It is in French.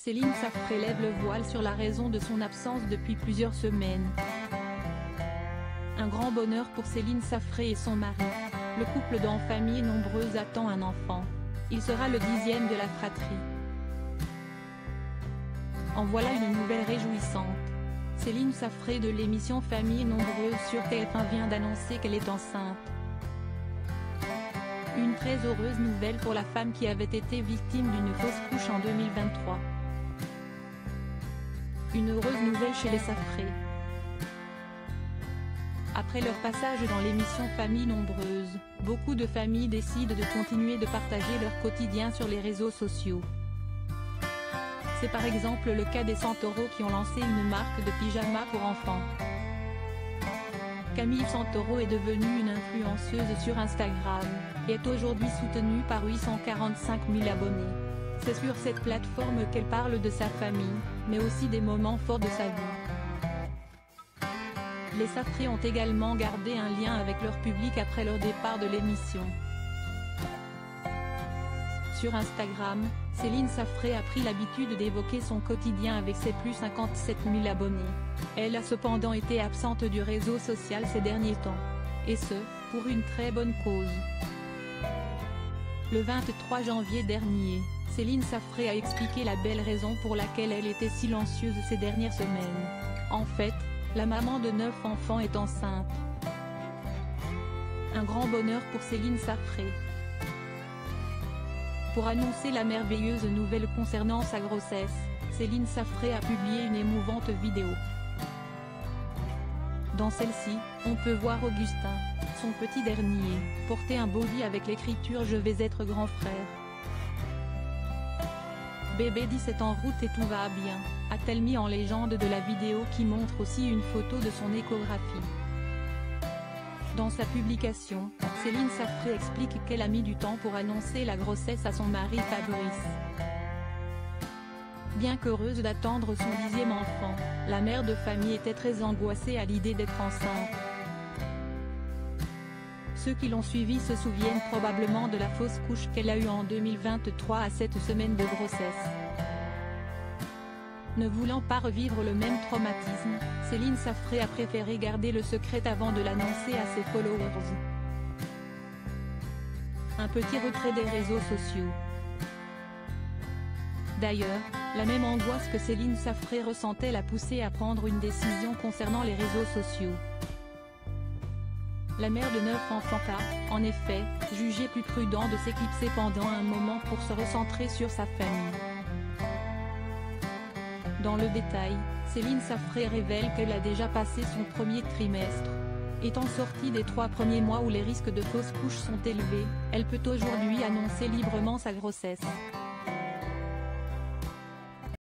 Céline Safré lève le voile sur la raison de son absence depuis plusieurs semaines. Un grand bonheur pour Céline Safré et son mari. Le couple en famille nombreuse attend un enfant. Il sera le 10e de la fratrie. En voilà une nouvelle réjouissante. Céline Safré de l'émission Famille nombreuse sur TF1 vient d'annoncer qu'elle est enceinte. Une très heureuse nouvelle pour la femme qui avait été victime d'une fausse couche en 2023. Une heureuse nouvelle chez les Safré. Après leur passage dans l'émission Famille nombreuse, beaucoup de familles décident de continuer de partager leur quotidien sur les réseaux sociaux. C'est par exemple le cas des Santoro qui ont lancé une marque de pyjamas pour enfants. Camille Santoro est devenue une influenceuse sur Instagram, et est aujourd'hui soutenue par 845 000 abonnés. C'est sur cette plateforme qu'elle parle de sa famille, mais aussi des moments forts de sa vie. Les Safré ont également gardé un lien avec leur public après leur départ de l'émission. Sur Instagram, Céline Safré a pris l'habitude d'évoquer son quotidien avec ses plus 57 000 abonnés. Elle a cependant été absente du réseau social ces derniers temps. Et ce, pour une très bonne cause. Le 23 janvier dernier, Céline Safré a expliqué la belle raison pour laquelle elle était silencieuse ces dernières semaines. En fait, la maman de 9 enfants est enceinte. Un grand bonheur pour Céline Safré. Pour annoncer la merveilleuse nouvelle concernant sa grossesse, Céline Safré a publié une émouvante vidéo. Dans celle-ci, on peut voir Augustin, son petit dernier, porter un body avec l'écriture « Je vais être grand frère ». Bébé 10 est en route et tout va bien, a-t-elle mis en légende de la vidéo qui montre aussi une photo de son échographie. Dans sa publication, Céline Safré explique qu'elle a mis du temps pour annoncer la grossesse à son mari Fabrice. Bien qu'heureuse d'attendre son 10e enfant, la mère de famille était très angoissée à l'idée d'être enceinte. Ceux qui l'ont suivie se souviennent probablement de la fausse couche qu'elle a eue en 2023 à 7 semaines de grossesse. Ne voulant pas revivre le même traumatisme, Céline Safré a préféré garder le secret avant de l'annoncer à ses followers. Un petit retrait des réseaux sociaux. D'ailleurs, la même angoisse que Céline Safré ressentait l'a poussée à prendre une décision concernant les réseaux sociaux. La mère de 9 enfants a, en effet, jugé plus prudent de s'éclipser pendant un moment pour se recentrer sur sa famille. Dans le détail, Céline Safré révèle qu'elle a déjà passé son premier trimestre. Étant sortie des 3 premiers mois où les risques de fausse couche sont élevés, elle peut aujourd'hui annoncer librement sa grossesse.